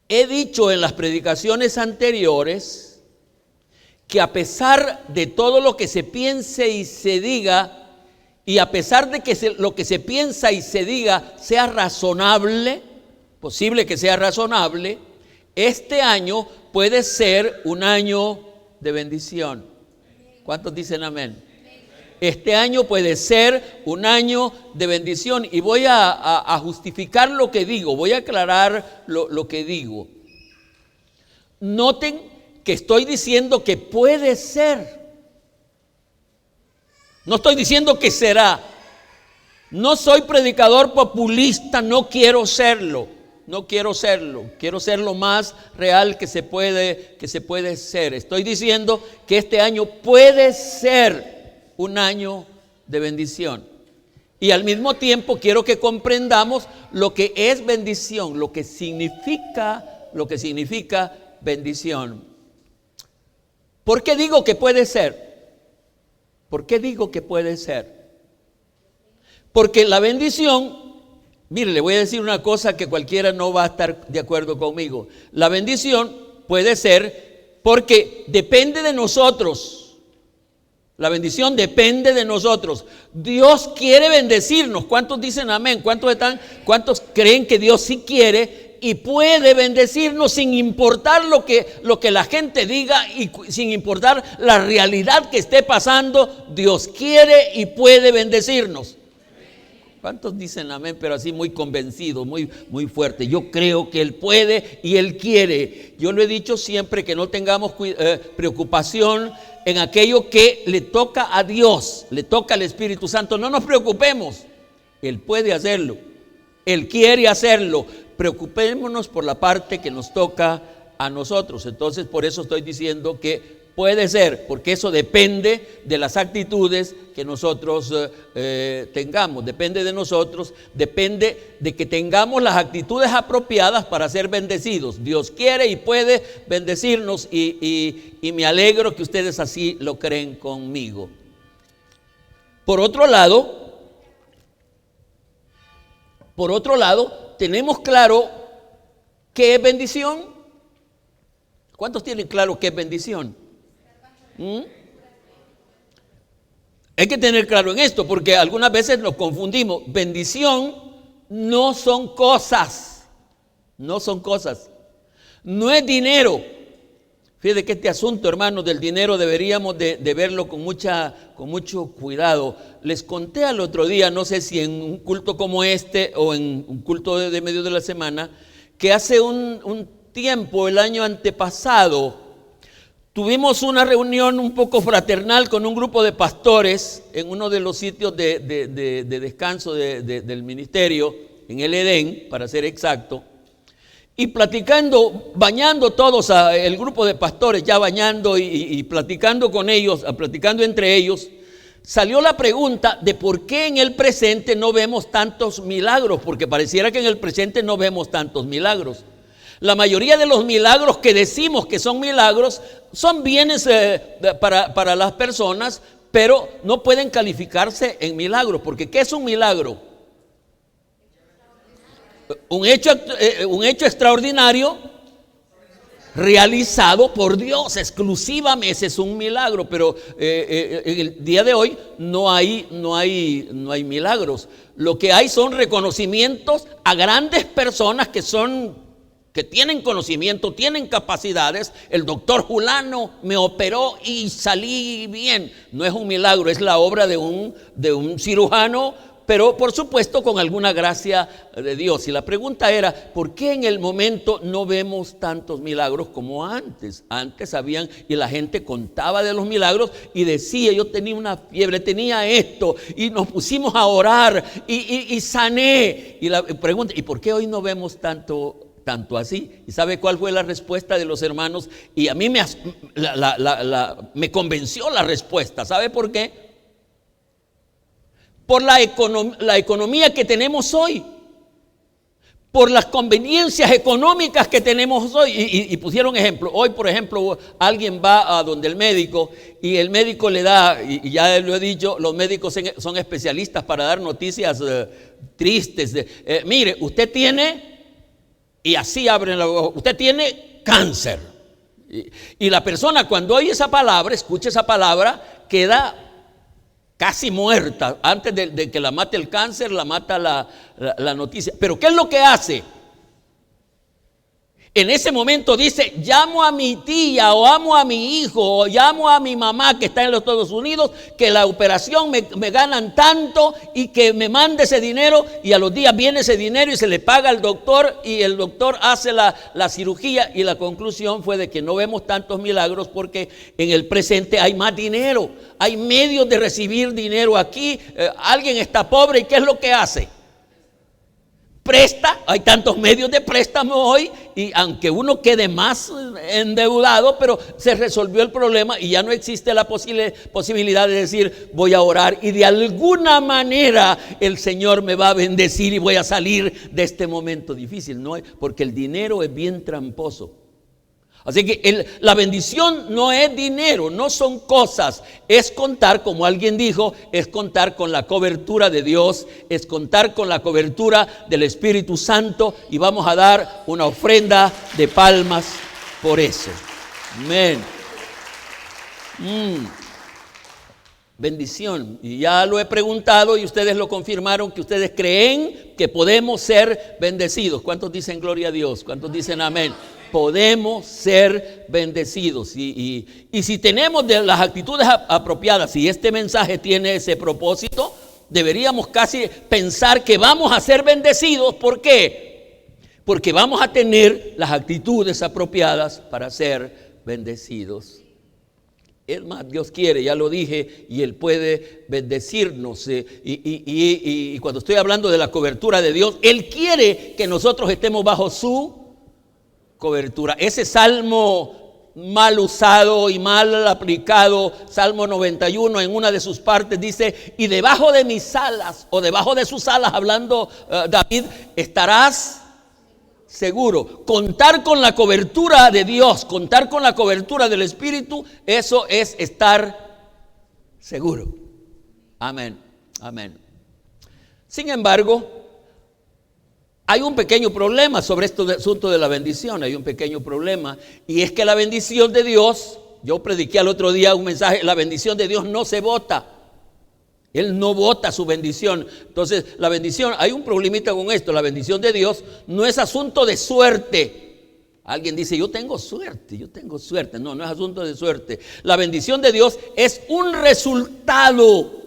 He dicho en las predicaciones anteriores que a pesar de todo lo que se piense y se diga, y a pesar de que lo que se piensa y se diga sea razonable, posible que sea razonable, este año puede ser un año de bendición. ¿Cuántos dicen amén? Este año puede ser un año de bendición y voy a justificar lo que digo, voy a aclarar lo que digo. Noten que estoy diciendo que puede ser. No estoy diciendo que será. No soy predicador populista, no quiero serlo. No quiero serlo. Quiero ser lo más real que se puede ser. Estoy diciendo que este año puede ser un año de bendición. Y al mismo tiempo quiero que comprendamos lo que es bendición, lo que significa bendición. ¿Por qué digo que puede ser? ¿Por qué digo que puede ser? Porque la bendición, mire, le voy a decir una cosa que cualquiera no va a estar de acuerdo conmigo. La bendición puede ser porque depende de nosotros. La bendición depende de nosotros. Dios quiere bendecirnos. ¿Cuántos dicen amén? ¿Cuántos creen que Dios sí quiere y puede bendecirnos sin importar lo que la gente diga y sin importar la realidad que esté pasando? Dios quiere y puede bendecirnos. ¿Cuántos dicen amén? Pero así muy convencidos, muy fuerte. Yo creo que Él puede y Él quiere. Yo lo he dicho siempre, que no tengamos preocupación en aquello que le toca a Dios, le toca al Espíritu Santo. No nos preocupemos. Él puede hacerlo. Él quiere hacerlo. Preocupémonos por la parte que nos toca a nosotros. Entonces, por eso estoy diciendo que puede ser, porque eso depende de las actitudes que nosotros tengamos, depende de nosotros, depende de que tengamos las actitudes apropiadas para ser bendecidos. Dios quiere y puede bendecirnos y me alegro que ustedes así lo creen conmigo. Por otro lado, tenemos claro qué es bendición. ¿Cuántos tienen claro qué es bendición? Hay que tener claro en esto, porque algunas veces nos confundimos. Bendición no son cosas, no es dinero. Fíjate que este asunto, hermanos, del dinero deberíamos de verlo con mucho cuidado. Les conté al otro día, no sé si en un culto como este o en un culto de medio de la semana, que hace un tiempo, el año antepasado, tuvimos una reunión un poco fraternal con un grupo de pastores en uno de los sitios de descanso del ministerio, en el Edén, para ser exacto, y platicando, bañando todos, el grupo de pastores ya bañando y platicando con ellos, platicando entre ellos, salió la pregunta de por qué en el presente no vemos tantos milagros, porque pareciera que en el presente no vemos tantos milagros. La mayoría de los milagros que decimos que son milagros son bienes para las personas, pero no pueden calificarse en milagros, porque ¿qué es un milagro? Un hecho extraordinario realizado por Dios exclusivamente. Ese es un milagro, pero en el día de hoy no hay milagros. Lo que hay son reconocimientos a grandes personas que tienen conocimiento, tienen capacidades. El doctor fulano me operó y salí bien. No es un milagro, es la obra de un cirujano pero por supuesto con alguna gracia de Dios. Y la pregunta era, ¿por qué en el momento no vemos tantos milagros como antes? Antes habían, y la gente contaba de los milagros y decía, yo tenía una fiebre, tenía esto, y nos pusimos a orar y sané. Y la pregunta, ¿y por qué hoy no vemos tanto así? ¿Y sabe cuál fue la respuesta de los hermanos? Y a mí me convenció la respuesta. ¿Sabe por qué? Por la economía que tenemos hoy, por las conveniencias económicas que tenemos hoy. Y pusieron ejemplo. Hoy, por ejemplo, alguien va a donde el médico y el médico le da, y ya lo he dicho, los médicos son especialistas para dar noticias tristes. Mire, usted tiene, y así abren la boca, usted tiene cáncer. Y la persona cuando oye esa palabra, escucha esa palabra, queda casi muerta. Antes de que la mate el cáncer, la mata la noticia. Pero ¿qué es lo que hace? En ese momento dice, llamo a mi tía o llamo a mi hijo o llamo a mi mamá que está en los Estados Unidos, que la operación me ganan tanto y que me mande ese dinero, y a los días viene ese dinero y se le paga al doctor y el doctor hace la cirugía. Y la conclusión fue de que no vemos tantos milagros porque en el presente hay más dinero, hay medios de recibir dinero aquí. Alguien está pobre y ¿qué es lo que hace? Presta. Hay tantos medios de préstamo hoy, y aunque uno quede más endeudado, pero se resolvió el problema y ya no existe la posibilidad de decir, voy a orar y de alguna manera el Señor me va a bendecir y voy a salir de este momento difícil. No, porque el dinero es bien tramposo. Así que la bendición no es dinero, no son cosas, es contar, como alguien dijo, es contar con la cobertura de Dios, es contar con la cobertura del Espíritu Santo, y vamos a dar una ofrenda de palmas por eso. Amén. Bendición. Y ya lo he preguntado y ustedes lo confirmaron, que ustedes creen que podemos ser bendecidos. ¿Cuántos dicen gloria a Dios? ¿Cuántos dicen amén? Podemos ser bendecidos, y si tenemos de las actitudes apropiadas, y este mensaje tiene ese propósito, deberíamos casi pensar que vamos a ser bendecidos. ¿Por qué? Porque vamos a tener las actitudes apropiadas para ser bendecidos. Es más, Dios quiere, ya lo dije, y Él puede bendecirnos. Y cuando estoy hablando de la cobertura de Dios, Él quiere que nosotros estemos bajo su cobertura. Ese salmo mal usado y mal aplicado, Salmo 91, en una de sus partes dice, y debajo de mis alas, o debajo de sus alas, hablando David, estarás seguro. Contar con la cobertura de Dios, contar con la cobertura del Espíritu, eso es estar seguro. Amén, amén. Sin embargo, hay un pequeño problema sobre este asunto de la bendición. Hay un pequeño problema, y es que la bendición de Dios, yo prediqué al otro día un mensaje, la bendición de Dios no se vota. Él no vota su bendición. Entonces, la bendición, hay un problemita con esto. La bendición de Dios no es asunto de suerte. Alguien dice, yo tengo suerte. No, no es asunto de suerte. La bendición de Dios es un resultado.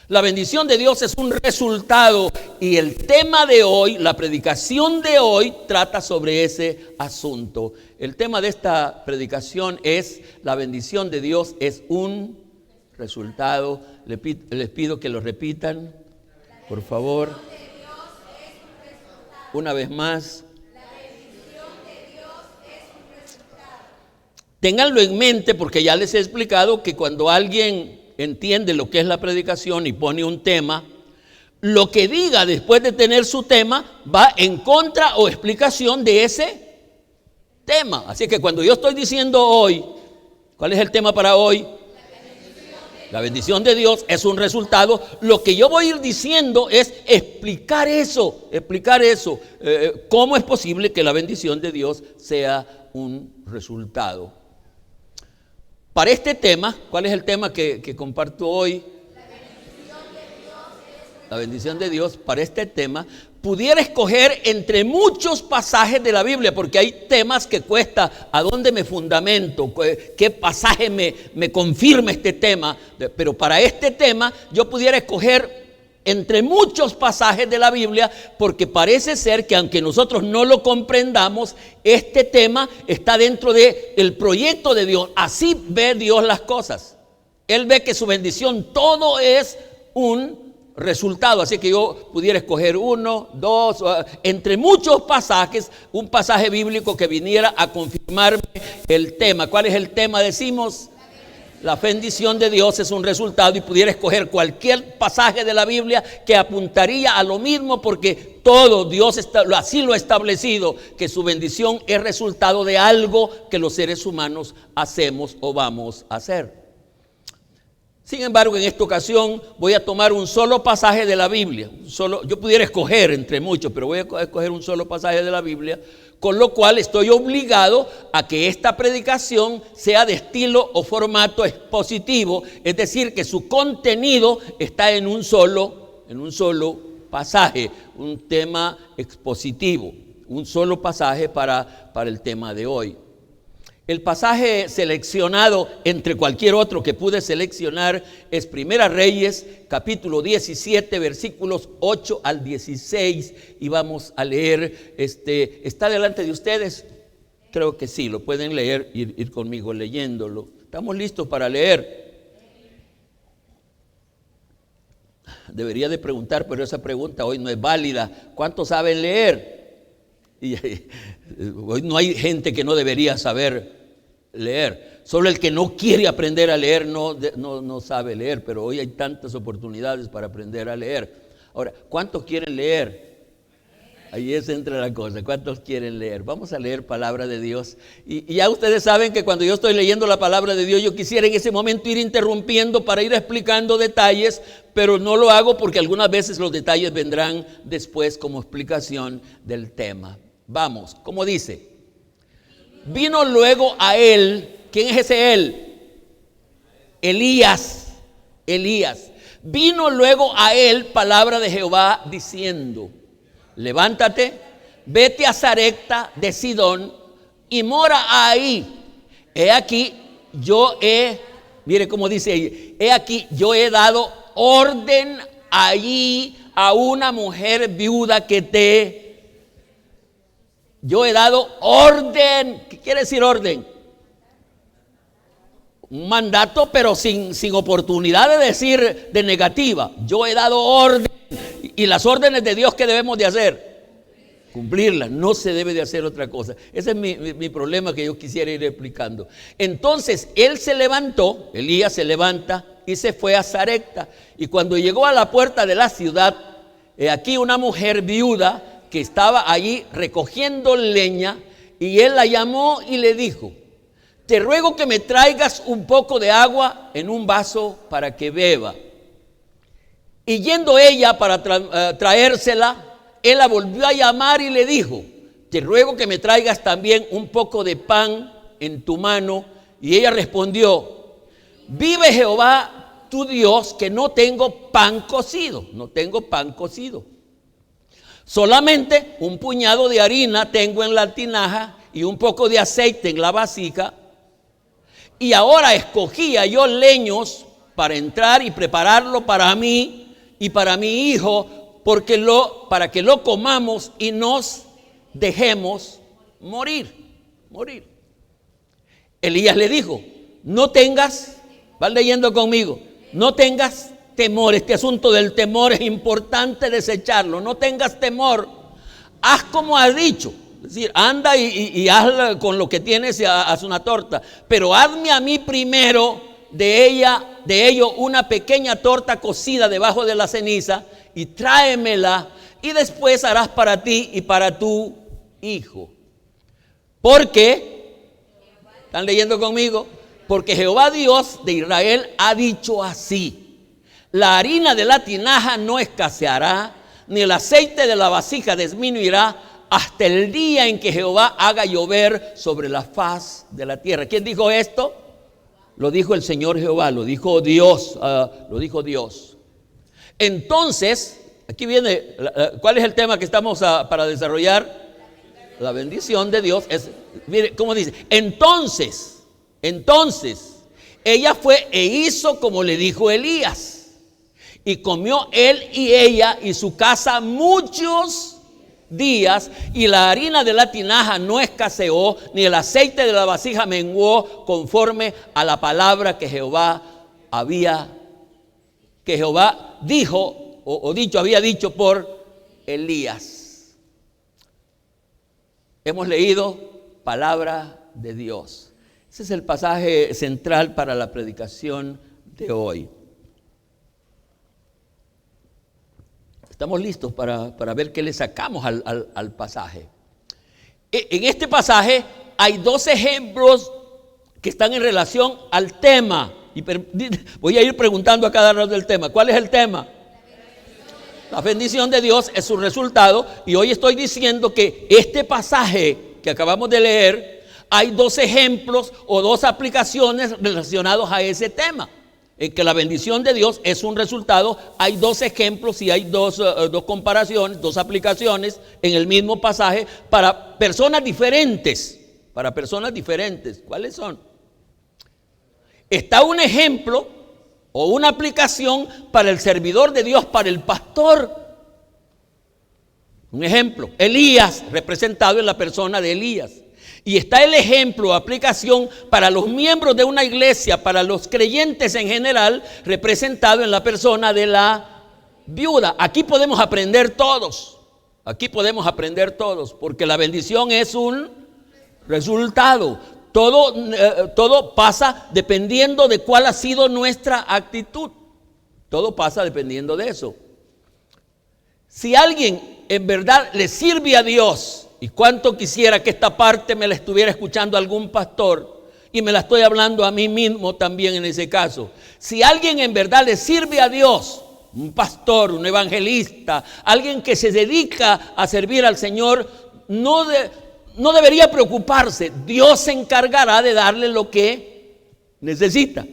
La bendición de Dios es un resultado, y el tema de hoy, la predicación de hoy, trata sobre ese asunto. El tema de esta predicación es: la bendición de Dios es un resultado. Les pido que lo repitan, por favor. Una vez más. Ténganlo en mente, porque ya les he explicado que cuando alguien entiende lo que es la predicación y pone un tema, lo que diga después de tener su tema va en contra o explicación de ese tema. Así que cuando yo estoy diciendo hoy, ¿cuál es el tema para hoy? La bendición de Dios es un resultado. Lo que yo voy a ir diciendo es explicar eso. ¿Cómo es posible que la bendición de Dios sea un resultado? Para este tema, ¿cuál es el tema que comparto hoy? La bendición de Dios. Para este tema, pudiera escoger entre muchos pasajes de la Biblia, porque hay temas que cuesta a dónde me fundamento, qué pasaje me confirma este tema. Pero para este tema, yo pudiera escoger entre muchos pasajes de la Biblia, porque parece ser que aunque nosotros no lo comprendamos, este tema está dentro del proyecto de Dios. Así ve Dios las cosas. Él ve que su bendición todo es un resultado. Así que yo pudiera escoger uno, dos, entre muchos pasajes, un pasaje bíblico que viniera a confirmarme el tema. ¿Cuál es el tema? Decimos, la bendición de Dios es un resultado, y pudiera escoger cualquier pasaje de la Biblia que apuntaría a lo mismo, porque todo Dios así lo ha establecido, que su bendición es resultado de algo que los seres humanos hacemos o vamos a hacer. Sin embargo, en esta ocasión voy a tomar un solo pasaje de la Biblia. Yo pudiera escoger entre muchos, pero voy a escoger un solo pasaje de la Biblia, con lo cual estoy obligado a que esta predicación sea de estilo o formato expositivo, es decir, que su contenido está en un solo pasaje, un tema expositivo, un solo pasaje para el tema de hoy. El pasaje seleccionado entre cualquier otro que pude seleccionar es Primera Reyes, capítulo 17, versículos 8 al 16. Y vamos a leer, ¿está delante de ustedes? Creo que sí, lo pueden leer, ir conmigo leyéndolo. ¿Estamos listos para leer? Debería de preguntar, pero esa pregunta hoy no es válida. ¿Cuántos saben leer? Y hoy no hay gente que no debería saber leer. Solo el que no quiere aprender a leer no sabe leer, pero hoy hay tantas oportunidades para aprender a leer. Ahora, ¿cuántos quieren leer? Ahí entra la cosa. ¿Cuántos quieren leer? Vamos a leer palabra de Dios. Y ya ustedes saben que cuando yo estoy leyendo la palabra de Dios, yo quisiera en ese momento ir interrumpiendo para ir explicando detalles, pero no lo hago porque algunas veces los detalles vendrán después como explicación del tema. Vamos, ¿cómo dice? Vino luego a él. ¿Quién es ese él? Elías. Vino luego a él palabra de Jehová diciendo: levántate, vete a Sarepta de Sidón y mora ahí. He aquí, mire cómo dice ahí, he aquí, yo he dado orden allí a una mujer viuda yo he dado orden. ¿Qué quiere decir orden? Un mandato, pero sin oportunidad de decir de negativa. Yo he dado orden. Y las órdenes de Dios, ¿qué debemos de hacer? Cumplirlas. No se debe de hacer otra cosa. Ese es mi problema que yo quisiera ir explicando. Entonces, Elías se levanta y se fue a Sarepta. Y cuando llegó a la puerta de la ciudad, aquí una mujer viuda que estaba allí recogiendo leña, y él la llamó y le dijo: te ruego que me traigas un poco de agua en un vaso para que beba. Y yendo ella para traérsela, él la volvió a llamar y le dijo: te ruego que me traigas también un poco de pan en tu mano. Y ella respondió: vive Jehová tu Dios, que no tengo pan cocido. Solamente un puñado de harina tengo en la tinaja y un poco de aceite en la vasija. Y ahora escogía yo leños para entrar y prepararlo para mí y para mi hijo, para que lo comamos y nos dejemos morir. Elías le dijo: no tengas, van leyendo conmigo, no tengas temor. Este asunto del temor es importante desecharlo. No tengas temor, haz como has dicho. Es decir, anda y haz con lo que tienes, haz una torta. Pero hazme a mí primero de ello una pequeña torta cocida debajo de la ceniza y tráemela, y después harás para ti y para tu hijo. Porque, ¿están leyendo conmigo? Porque Jehová Dios de Israel ha dicho así: la harina de la tinaja no escaseará, ni el aceite de la vasija disminuirá, hasta el día en que Jehová haga llover sobre la faz de la tierra. ¿Quién dijo esto? Lo dijo el Señor Jehová, lo dijo Dios. Entonces, aquí viene, ¿cuál es el tema que estamos para desarrollar? La bendición de Dios. Mire cómo dice: entonces, ella fue e hizo como le dijo Elías. Y comió él y ella y su casa muchos días, y la harina de la tinaja no escaseó, ni el aceite de la vasija menguó, conforme a la palabra que Jehová dijo, había dicho por Elías. Hemos leído palabra de Dios. Ese es el pasaje central para la predicación de hoy. Estamos listos para ver qué le sacamos al pasaje. En este pasaje hay 2 ejemplos que están en relación al tema. Y voy a ir preguntando a cada uno del tema. ¿Cuál es el tema? La bendición de Dios es su resultado. Y hoy estoy diciendo que este pasaje que acabamos de leer, hay 2 ejemplos o 2 aplicaciones relacionados a ese tema. En que la bendición de Dios es un resultado. Hay 2 ejemplos y hay dos comparaciones, 2 aplicaciones en el mismo pasaje para personas diferentes. Para personas diferentes. ¿Cuáles son? Está un ejemplo o una aplicación para el servidor de Dios, para el pastor. Un ejemplo, Elías, representado en la persona de Elías. Y está el ejemplo o aplicación para los miembros de una iglesia, para los creyentes en general, representado en la persona de la viuda. Aquí podemos aprender todos. Aquí podemos aprender todos, porque la bendición es un resultado. Todo pasa dependiendo de cuál ha sido nuestra actitud. Todo pasa dependiendo de eso. Si alguien en verdad le sirve a Dios, y cuánto quisiera que esta parte me la estuviera escuchando algún pastor, y me la estoy hablando a mí mismo también en ese caso. Si alguien en verdad le sirve a Dios, un pastor, un evangelista, alguien que se dedica a servir al Señor, no debería preocuparse. Dios se encargará de darle lo que necesita.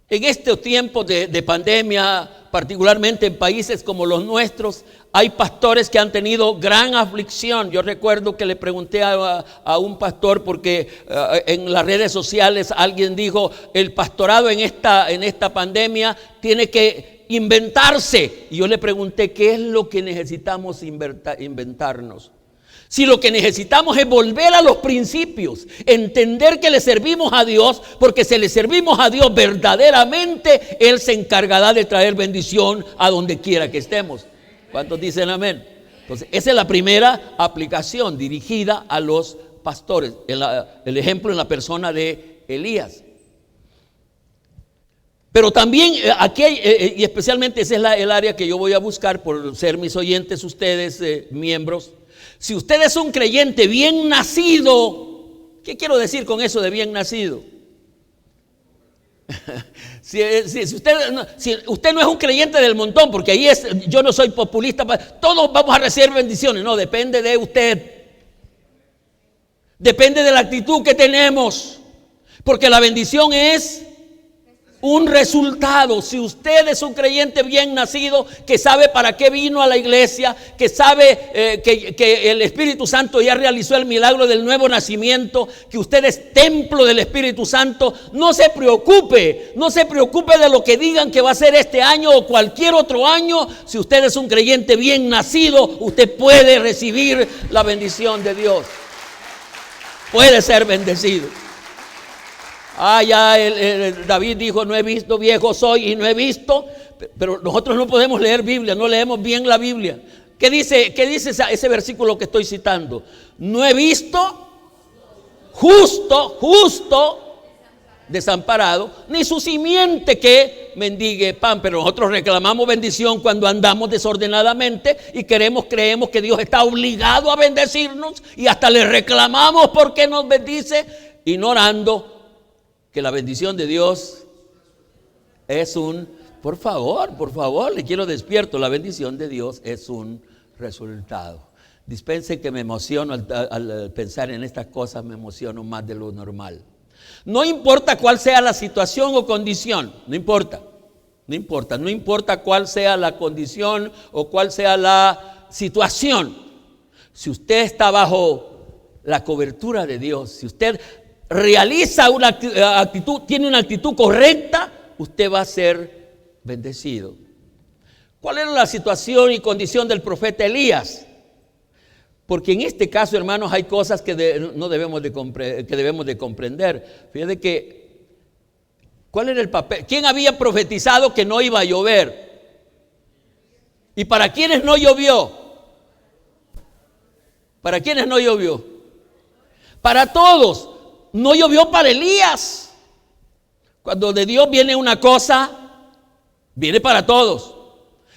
En estos tiempos de pandemia, particularmente en países como los nuestros, hay pastores que han tenido gran aflicción. Yo recuerdo que le pregunté a un pastor, porque en las redes sociales alguien dijo: el pastorado en esta pandemia tiene que inventarse. Y yo le pregunté: ¿qué es lo que necesitamos inventarnos? Si lo que necesitamos es volver a los principios, entender que le servimos a Dios, porque si le servimos a Dios verdaderamente, Él se encargará de traer bendición a donde quiera que estemos. ¿Cuántos dicen amén? Entonces, esa es la primera aplicación dirigida a los pastores. El ejemplo en la persona de Elías. Pero también aquí hay, y especialmente esa es el área que yo voy a buscar por ser mis oyentes, ustedes, miembros. Si usted es un creyente bien nacido, ¿qué quiero decir con eso de bien nacido? Si usted no es un creyente del montón, porque ahí yo no soy populista, todos vamos a recibir bendiciones. No, depende de usted. Depende de la actitud que tenemos, porque la bendición es un resultado. Si usted es un creyente bien nacido, que sabe para qué vino a la iglesia, que sabe que el Espíritu Santo ya realizó el milagro del nuevo nacimiento, que usted es templo del Espíritu Santo, no se preocupe de lo que digan que va a ser este año o cualquier otro año. Si usted es un creyente bien nacido, usted puede recibir la bendición de Dios. Puede ser bendecido. David dijo: no he visto, viejo soy y no he visto. Pero nosotros no podemos leer Biblia, no leemos bien la Biblia. ¿Qué dice ese versículo que estoy citando? No he visto justo desamparado, ni su simiente que mendigue pan. Pero nosotros reclamamos bendición cuando andamos desordenadamente y creemos que Dios está obligado a bendecirnos, y hasta le reclamamos porque nos bendice, ignorando que la bendición de Dios es por favor, le quiero despierto, la bendición de Dios es un resultado. Dispensen que me emociono al pensar en estas cosas, me emociono más de lo normal. No importa cuál sea la situación o condición, no importa cuál sea la condición o cuál sea la situación. Si usted está bajo la cobertura de Dios, si usted realiza una actitud, tiene una actitud correcta, usted va a ser bendecido. ¿Cuál era la situación y condición del profeta Elías? Porque en este caso, hermanos, hay cosas que debemos de comprender. Fíjate que, ¿cuál era el papel? ¿Quién había profetizado que no iba a llover? ¿Y para quiénes no llovió? ¿Para quiénes no llovió? Para todos. No llovió para Elías. Cuando de Dios viene una cosa, viene para todos,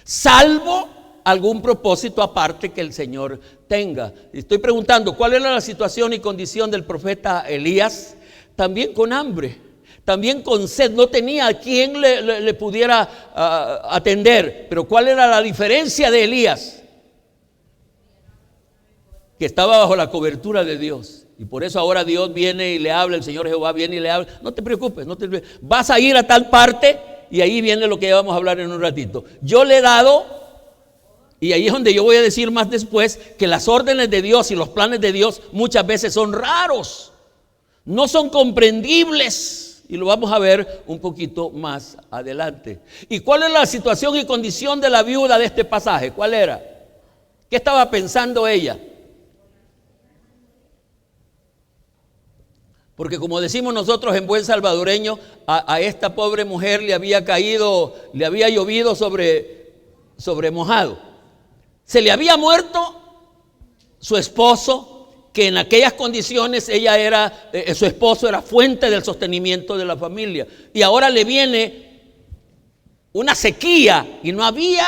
salvo algún propósito aparte que el Señor tenga. Estoy preguntando, ¿cuál era la situación y condición del profeta Elías? También con hambre, también con sed, no tenía a quien le pudiera atender. Pero ¿cuál era la diferencia de Elías? Que estaba bajo la cobertura de Dios. Y por eso ahora Dios viene y le habla, el Señor Jehová viene y le habla. No te preocupes, vas a ir a tal parte y ahí viene lo que vamos a hablar en un ratito. Yo le he dado, y ahí es donde yo voy a decir más después, que las órdenes de Dios y los planes de Dios muchas veces son raros, no son comprendibles, y lo vamos a ver un poquito más adelante. ¿Y cuál es la situación y condición de la viuda de este pasaje? ¿Cuál era? ¿Qué estaba pensando ella? Porque como decimos nosotros en buen salvadoreño, a esta pobre mujer le había llovido sobre mojado. Se le había muerto su esposo, que en aquellas condiciones su esposo era fuente del sostenimiento de la familia. Y ahora le viene una sequía y no había,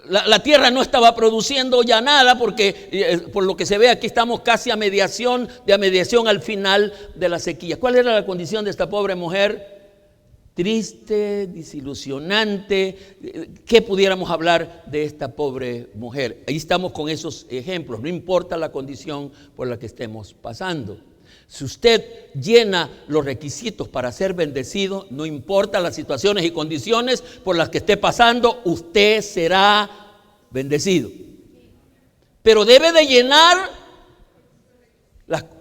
la tierra no estaba produciendo ya nada, porque por lo que se ve aquí estamos casi a mediación al final de la sequía. ¿Cuál era la condición de esta pobre mujer? Triste, desilusionante. ¿Qué pudiéramos hablar de esta pobre mujer? Ahí estamos con esos ejemplos. No importa la condición por la que estemos pasando. Si usted llena los requisitos para ser bendecido, no importa las situaciones y condiciones por las que esté pasando, usted será bendecido. Pero debe de llenar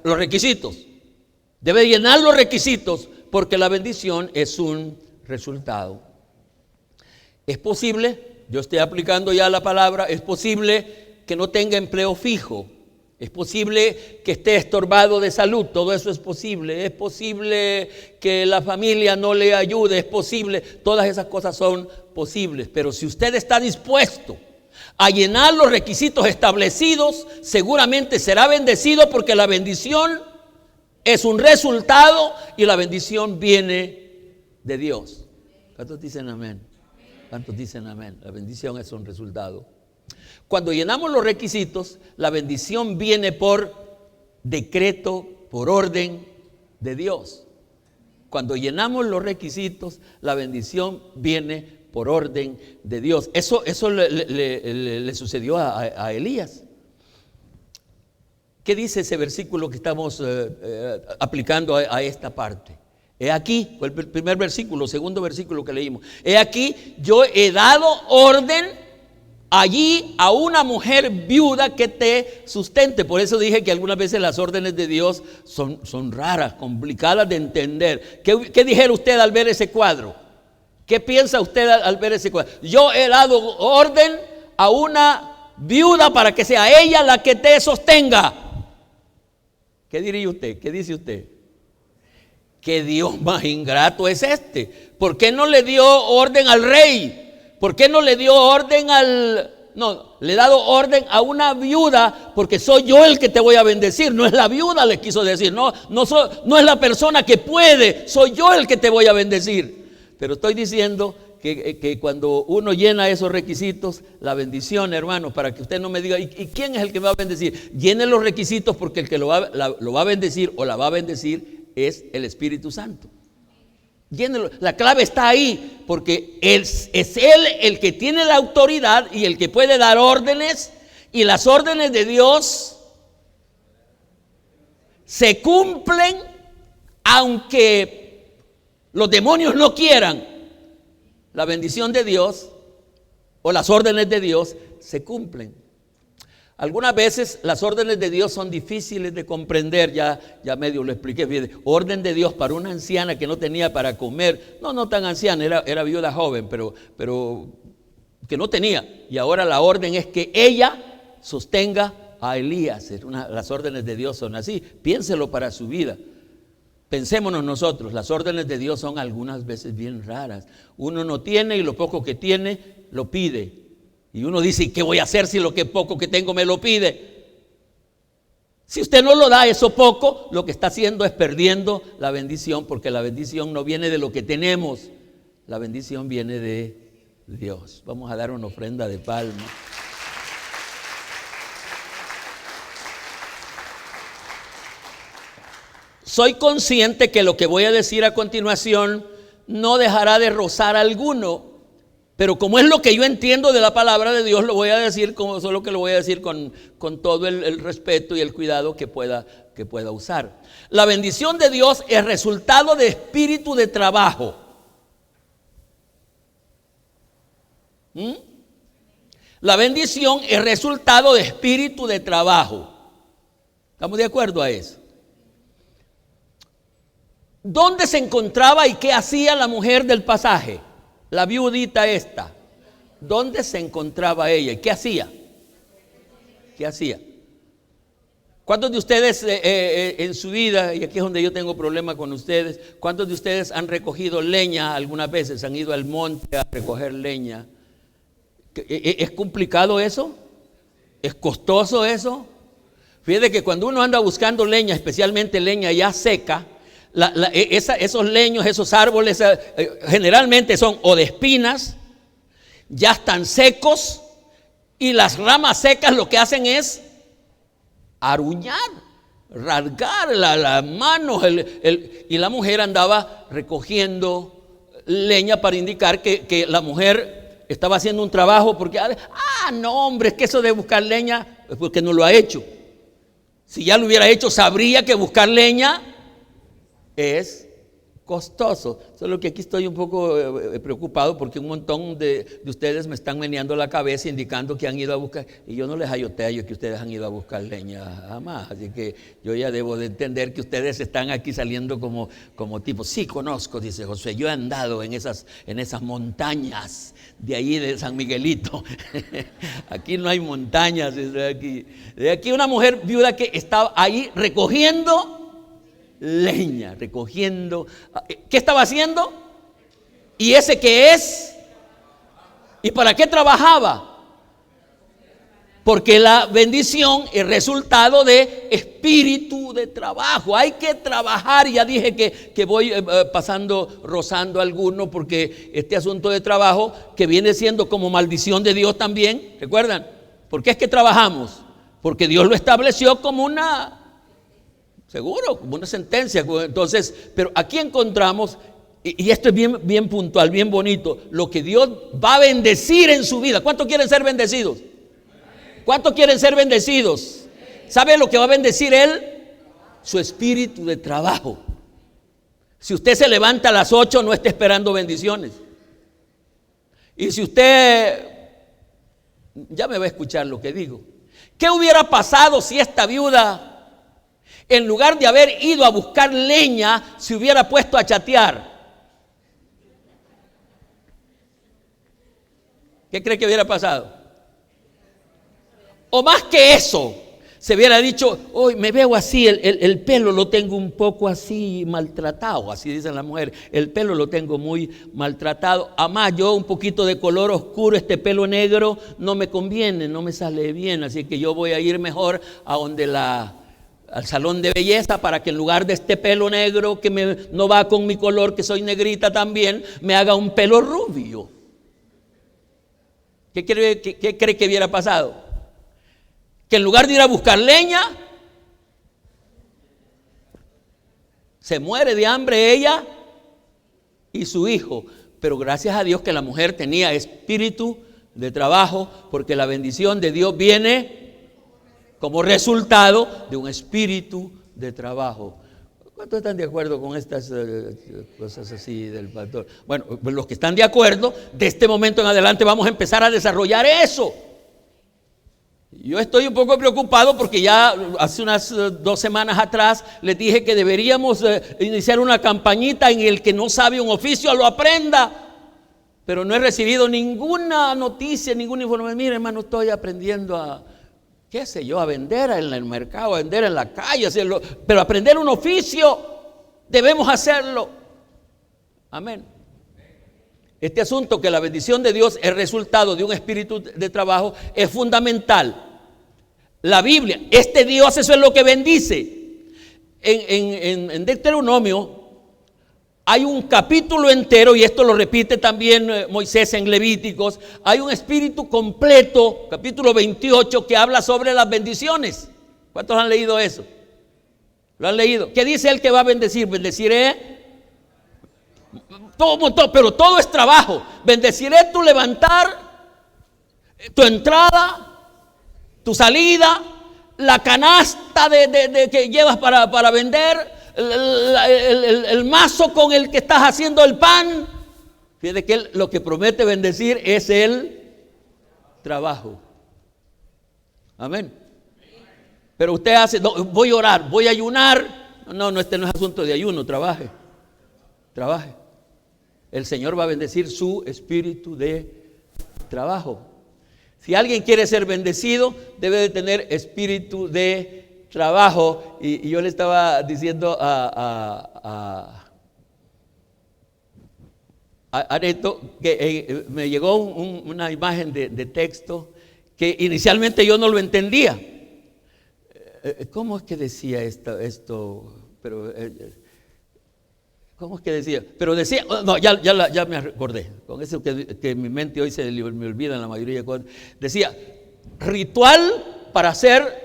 los requisitos. Debe de llenar los requisitos, porque la bendición es un resultado. Es posible, yo estoy aplicando ya la palabra, es posible que no tenga empleo fijo. Es posible que esté estorbado de salud, todo eso es posible. Es posible que la familia no le ayude, es posible. Todas esas cosas son posibles. Pero si usted está dispuesto a llenar los requisitos establecidos, seguramente será bendecido, porque la bendición es un resultado y la bendición viene de Dios. ¿Cuántos dicen amén? ¿Cuántos dicen amén? La bendición es un resultado. Cuando llenamos los requisitos, la bendición viene por decreto, por orden de Dios. Cuando llenamos los requisitos, la bendición viene por orden de Dios. Eso le sucedió a Elías. ¿Qué dice ese versículo que estamos aplicando a esta parte? He aquí, fue el primer versículo, segundo versículo que leímos. He aquí, yo he dado orden allí a una mujer viuda que te sustente. Por eso dije que algunas veces las órdenes de Dios son raras, complicadas de entender. ¿Qué dijera usted al ver ese cuadro? ¿Qué piensa usted al ver ese cuadro? Yo he dado orden a una viuda para que sea ella la que te sostenga. ¿Qué diría usted? ¿Qué dice usted? ¿Qué Dios más ingrato es este? ¿Por qué no le dio orden al rey? ¿Por qué no le dio orden le he dado orden a una viuda, porque soy yo el que te voy a bendecir? No es la viuda, le quiso decir. No es la persona que puede, soy yo el que te voy a bendecir. Pero estoy diciendo que cuando uno llena esos requisitos, la bendición, hermanos, para que usted no me diga, ¿y quién es el que me va a bendecir? Llene los requisitos, porque el que lo va a bendecir o la va a bendecir es el Espíritu Santo. Llénelo. La clave está ahí, porque es Él el que tiene la autoridad y el que puede dar órdenes, y las órdenes de Dios se cumplen aunque los demonios no quieran. La bendición de Dios o las órdenes de Dios se cumplen. Algunas veces las órdenes de Dios son difíciles de comprender, ya medio lo expliqué. Fíjate, orden de Dios para una anciana que no tenía para comer, no tan anciana, era viuda joven, pero que no tenía. Y ahora la orden es que ella sostenga a Elías. Las órdenes de Dios son así. Piénselo para su vida. Pensémonos nosotros, las órdenes de Dios son algunas veces bien raras. Uno no tiene y lo poco que tiene lo pide. Y uno dice, ¿qué voy a hacer si lo que poco que tengo me lo pide? Si usted no lo da eso poco, lo que está haciendo es perdiendo la bendición, porque la bendición no viene de lo que tenemos, la bendición viene de Dios. Vamos a dar una ofrenda de palma. Soy consciente que lo que voy a decir a continuación no dejará de rozar a alguno, pero como es lo que yo entiendo de la palabra de Dios, lo voy a decir solo que lo voy a decir con todo el respeto y el cuidado que pueda usar. La bendición de Dios es resultado de espíritu de trabajo. La bendición es resultado de espíritu de trabajo. ¿Estamos de acuerdo a eso? ¿Dónde se encontraba y qué hacía la mujer del pasaje? La viudita esta. ¿Dónde se encontraba ella y qué hacía? ¿Qué hacía? ¿Cuántos de ustedes en su vida, y aquí es donde yo tengo problema con ustedes, cuántos de ustedes han recogido leña algunas veces, han ido al monte a recoger leña? ¿Es complicado eso? ¿Es costoso eso? Fíjate que cuando uno anda buscando leña, especialmente leña ya seca, esos leños, esos árboles generalmente son o de espinas, ya están secos, y las ramas secas lo que hacen es aruñar, rasgar las manos, y la mujer andaba recogiendo leña para indicar que la mujer estaba haciendo un trabajo, porque no hombre, es que eso de buscar leña es porque no lo ha hecho. Si ya lo hubiera hecho, sabría que buscar leña es costoso. Solo que aquí estoy un poco preocupado porque un montón de ustedes me están meneando la cabeza indicando que han ido a buscar, y yo no les hallotea que ustedes han ido a buscar leña jamás. Así que yo ya debo de entender que ustedes están aquí saliendo como tipo, sí conozco, dice José, yo he andado en esas montañas de ahí de San Miguelito. Aquí no hay montañas. De aquí una mujer viuda que estaba ahí recogiendo leña, recogiendo. ¿Qué estaba haciendo? ¿Y ese qué es? ¿Y para qué trabajaba? Porque la bendición es resultado de espíritu de trabajo. Hay que trabajar. Ya dije que voy rozando alguno, porque este asunto de trabajo que viene siendo como maldición de Dios también. ¿Recuerdan? ¿Por qué es que trabajamos? Porque Dios lo estableció como seguro, como una sentencia. Entonces, pero aquí encontramos, y esto es bien puntual, bien bonito, lo que Dios va a bendecir en su vida. ¿Cuántos quieren ser bendecidos? ¿Cuántos quieren ser bendecidos? ¿Sabe lo que va a bendecir Él? Su espíritu de trabajo. Si usted se levanta a las 8, no esté esperando bendiciones. Y si usted, ya me va a escuchar lo que digo. ¿Qué hubiera pasado si esta viuda, en lugar de haber ido a buscar leña, se hubiera puesto a chatear? ¿Qué cree que hubiera pasado? O más que eso, se hubiera dicho, hoy me veo así, el pelo lo tengo un poco así maltratado, así dicen las mujeres, el pelo lo tengo muy maltratado. Además, yo un poquito de color oscuro, este pelo negro no me conviene, no me sale bien, así que yo voy a ir mejor a donde al salón de belleza, para que en lugar de este pelo negro que no va con mi color, que soy negrita también, me haga un pelo rubio. ¿Qué cree que hubiera pasado? Que en lugar de ir a buscar leña, se muere de hambre ella y su hijo. Pero gracias a Dios que la mujer tenía espíritu de trabajo, porque la bendición de Dios viene como resultado de un espíritu de trabajo. ¿Cuántos están de acuerdo con estas cosas así del pastor? Bueno, los que están de acuerdo, de este momento en adelante vamos a empezar a desarrollar eso. Yo estoy un poco preocupado porque ya hace unas 2 semanas atrás les dije que deberíamos iniciar una campañita en el que no sabe un oficio lo aprenda. pero no he recibido ninguna noticia, ningún informe. Mire, hermano, estoy aprendiendo a, qué sé yo, a vender en el mercado, a vender en la calle, hacerlo, pero aprender un oficio, debemos hacerlo. Amén. Este asunto que la bendición de Dios es resultado de un espíritu de trabajo es fundamental. La Biblia, este Dios, eso es lo que bendice. En Deuteronomio hay un capítulo entero, y esto lo repite también Moisés en Levíticos. Hay un espíritu completo, capítulo 28, que habla sobre las bendiciones. ¿Cuántos han leído eso? ¿Lo han leído? ¿Qué dice el que va a bendecir? Bendeciré todo, pero todo es trabajo. Bendeciré tu levantar, tu entrada, tu salida, la canasta que llevas para vender, el mazo con el que estás haciendo el pan. Fíjate que él lo que promete bendecir es el trabajo. Amén. Pero usted hace, no, voy a orar, voy a ayunar. No, este no es asunto de ayuno, trabaje. El Señor va a bendecir su espíritu de trabajo. Si alguien quiere ser bendecido, debe de tener espíritu de trabajo. Y yo le estaba diciendo a Areto que me llegó una imagen de texto que inicialmente yo no lo entendía. ¿Cómo es que decía esto? Pero ¿cómo es que decía? Pero decía, no, ya me acordé. Con eso que mi mente hoy me olvida en la mayoría de cosas. Decía, ritual para ser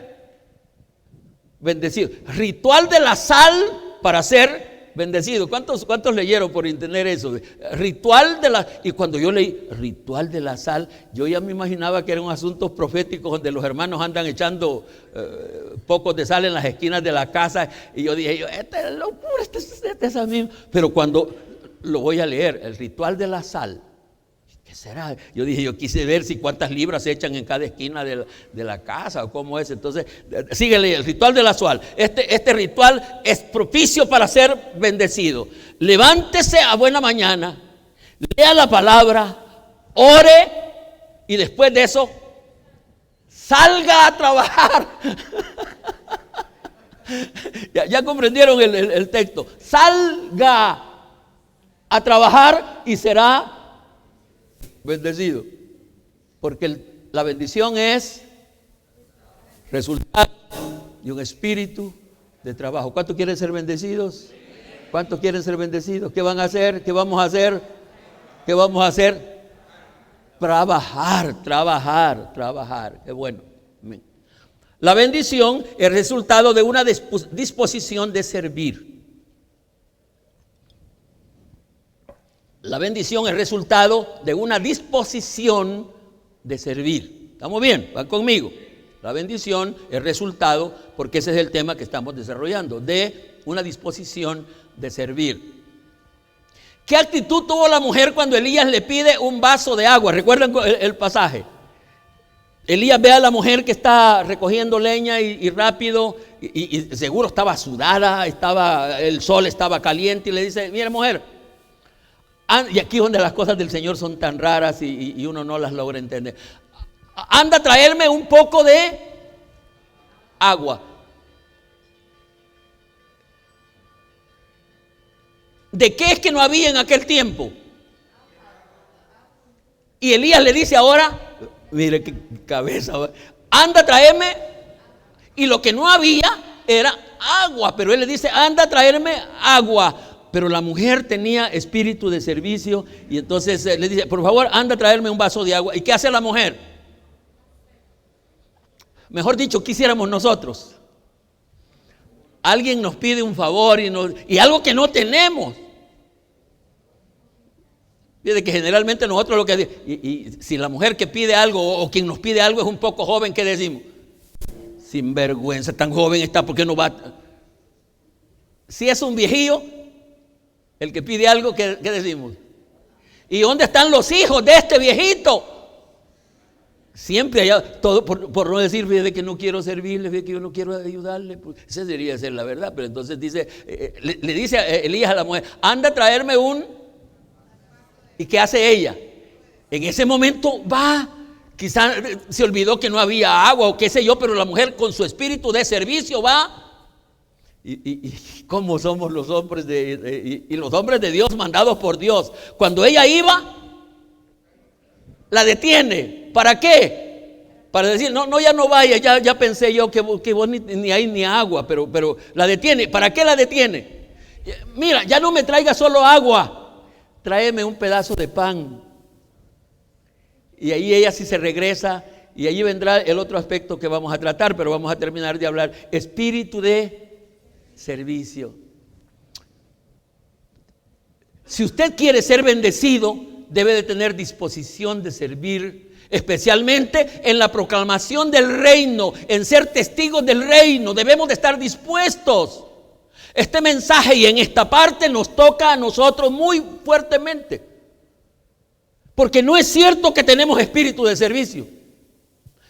bendecido. Ritual de la sal para ser bendecido. ¿Cuántos leyeron por internet eso? Ritual de la... Y cuando yo leí ritual de la sal, yo ya me imaginaba que eran asuntos proféticos donde los hermanos andan echando pocos de sal en las esquinas de la casa. Y yo dije, esta es locura, este es a mí. Pero cuando lo voy a leer, el ritual de la sal, ¿qué será? Yo dije, yo quise ver si cuántas libras se echan en cada esquina de la casa o cómo es. Entonces, síguele, el ritual de la sal. Este ritual es propicio para ser bendecido. Levántese a buena mañana, lea la palabra, ore y después de eso, salga a trabajar. ya comprendieron el texto. Salga a trabajar y será bendecido, porque la bendición es resultado de un espíritu de trabajo. ¿Cuántos quieren ser bendecidos? ¿Cuántos quieren ser bendecidos? ¿Qué van a hacer? ¿Qué vamos a hacer? ¿Qué vamos a hacer? Trabajar. Qué bueno. La bendición es resultado de una disposición de servir. La bendición es resultado de una disposición de servir. ¿Estamos bien? ¿Van conmigo? La bendición es resultado, porque ese es el tema que estamos desarrollando, de una disposición de servir. ¿Qué actitud tuvo la mujer cuando Elías le pide un vaso de agua? ¿Recuerdan el pasaje? Elías ve a la mujer que está recogiendo leña y rápido, y seguro estaba sudada, el sol estaba caliente, y le dice, mira mujer, y aquí es donde las cosas del Señor son tan raras y uno no las logra entender. Anda a traerme un poco de agua. ¿De qué es que no había en aquel tiempo? Y Elías le dice ahora, mire qué cabeza, anda a traerme. Y lo que no había era agua, pero él le dice, anda a traerme agua. Pero la mujer tenía espíritu de servicio y entonces le dice, por favor, anda a traerme un vaso de agua. ¿Y qué hace la mujer? Mejor dicho, ¿qué hiciéramos nosotros? Alguien nos pide un favor y algo que no tenemos. Fíjate que generalmente nosotros lo que y si la mujer que pide algo o quien nos pide algo es un poco joven, ¿qué decimos? Sinvergüenza, tan joven está, ¿por qué no va? Si es un viejillo, el que pide algo, ¿qué decimos? ¿Y dónde están los hijos de este viejito? Siempre allá, todo por no decir, fíjate que no quiero servirle, fíjate que yo no quiero ayudarle. Esa debería ser la verdad, pero entonces dice, le dice a Elías a la mujer, anda a traerme un... ¿Y qué hace ella? En ese momento va, quizá se olvidó que no había agua o qué sé yo, pero la mujer con su espíritu de servicio va. Y cómo somos los hombres y los hombres de Dios mandados por Dios. Cuando ella iba, la detiene. ¿Para qué? Para decir, no, ya no vaya, ya pensé yo que vos ni hay ni agua, pero la detiene. ¿Para qué la detiene? Mira, ya no me traiga solo agua, tráeme un pedazo de pan. Y ahí ella sí se regresa, y allí vendrá el otro aspecto que vamos a tratar, pero vamos a terminar de hablar. Espíritu de servicio. Si usted quiere ser bendecido, debe de tener disposición de servir, especialmente en la proclamación del reino, en ser testigos del reino. Debemos de estar dispuestos. Este mensaje y en esta parte nos toca a nosotros muy fuertemente, porque no es cierto que tenemos espíritu de servicio.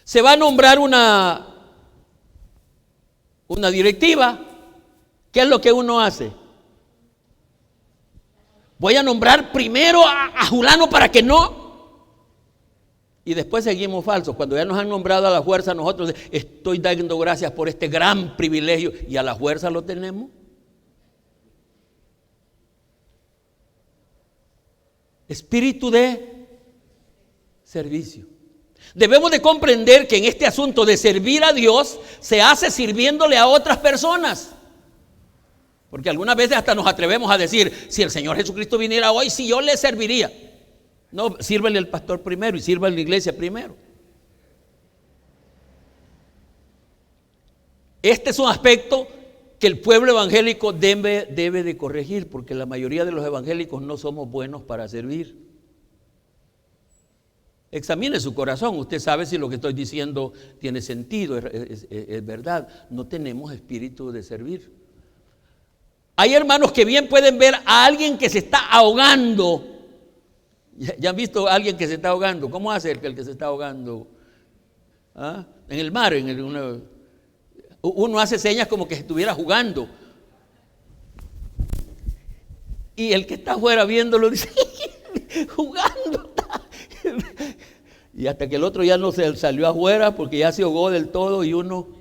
Se va a nombrar una directiva. ¿Qué es lo que uno hace? Voy a nombrar primero a Julano para que no. Y después seguimos falsos. Cuando ya nos han nombrado a la fuerza, nosotros estoy dando gracias por este gran privilegio. Y a la fuerza lo tenemos. Espíritu de servicio. Debemos de comprender que en este asunto de servir a Dios se hace sirviéndole a otras personas. Porque algunas veces hasta nos atrevemos a decir, si el Señor Jesucristo viniera hoy, si yo le serviría. No, sírvele al pastor primero y sirva a la iglesia primero. Este es un aspecto que el pueblo evangélico debe de corregir, porque la mayoría de los evangélicos no somos buenos para servir. Examine su corazón, usted sabe si lo que estoy diciendo tiene sentido, es verdad. No tenemos espíritu de servir. Hay hermanos que bien pueden ver a alguien que se está ahogando. ¿Ya han visto a alguien que se está ahogando? ¿Cómo hace el que se está ahogando? ¿Ah? En el mar, uno hace señas como que estuviera jugando. Y el que está afuera viéndolo dice, jugando. Y hasta que el otro ya no se salió afuera porque ya se ahogó del todo y uno...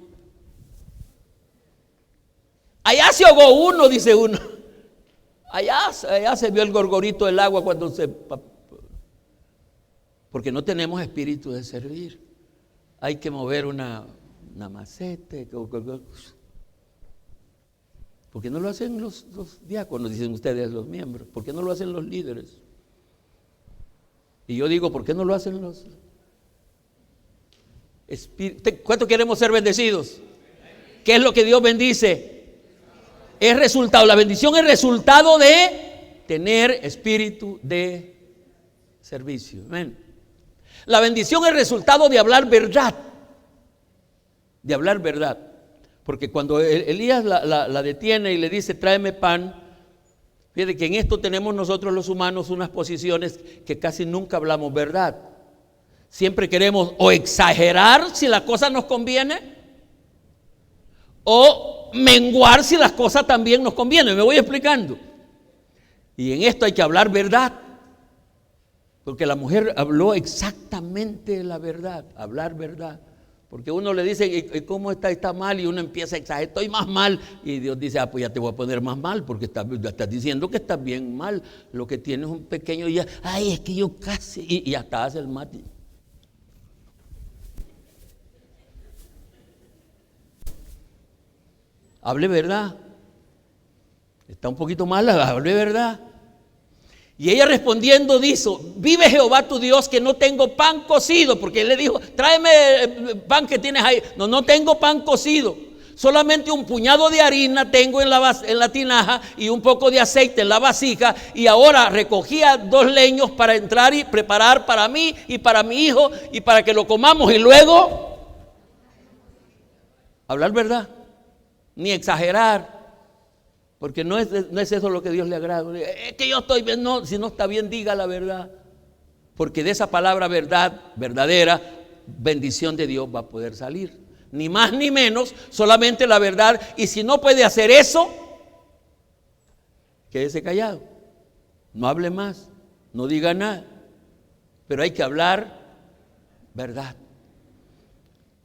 Allá se ahogó uno, dice uno. Allá se vio el gorgorito del agua cuando se... Porque no tenemos espíritu de servir. Hay que mover una maceta. ¿Por qué no lo hacen los diáconos? Dicen ustedes, los miembros. ¿Por qué no lo hacen los líderes? Y yo digo, ¿por qué no lo hacen los espíritus? ¿Cuánto queremos ser bendecidos? ¿Qué es lo que Dios bendice? Es resultado, la bendición es resultado de tener espíritu de servicio. Amén. La bendición es resultado de hablar verdad. De hablar verdad. Porque cuando Elías la detiene y le dice, tráeme pan, fíjate que en esto tenemos nosotros los humanos unas posiciones que casi nunca hablamos verdad. Siempre queremos o exagerar si la cosa nos conviene, o menguar si las cosas también nos convienen. Me voy explicando. Y en esto hay que hablar verdad, porque la mujer habló exactamente la verdad. Hablar verdad. Porque uno le dice, ¿cómo está? Está mal, y uno empieza a exagerar, estoy más mal, y Dios dice, pues ya te voy a poner más mal, porque estás diciendo que estás bien mal. Lo que tienes es un pequeño día, ay, es que yo casi, y hasta hace el mate. Hable verdad. Está un poquito mala, hable verdad. Y ella respondiendo dijo, vive Jehová tu Dios que no tengo pan cocido, porque él le dijo, tráeme el pan que tienes ahí. No tengo pan cocido, solamente un puñado de harina tengo en la tinaja y un poco de aceite en la vasija, y ahora recogía 2 leños para entrar y preparar para mí y para mi hijo y para que lo comamos, y luego hablar verdad. Ni exagerar, porque no es eso lo que Dios le agrada. Es que yo estoy bien, no, si no está bien, diga la verdad, porque de esa palabra verdad, verdadera, bendición de Dios va a poder salir, ni más ni menos, solamente la verdad. Y si no puede hacer eso, quédese callado, no hable más, no diga nada, pero hay que hablar verdad.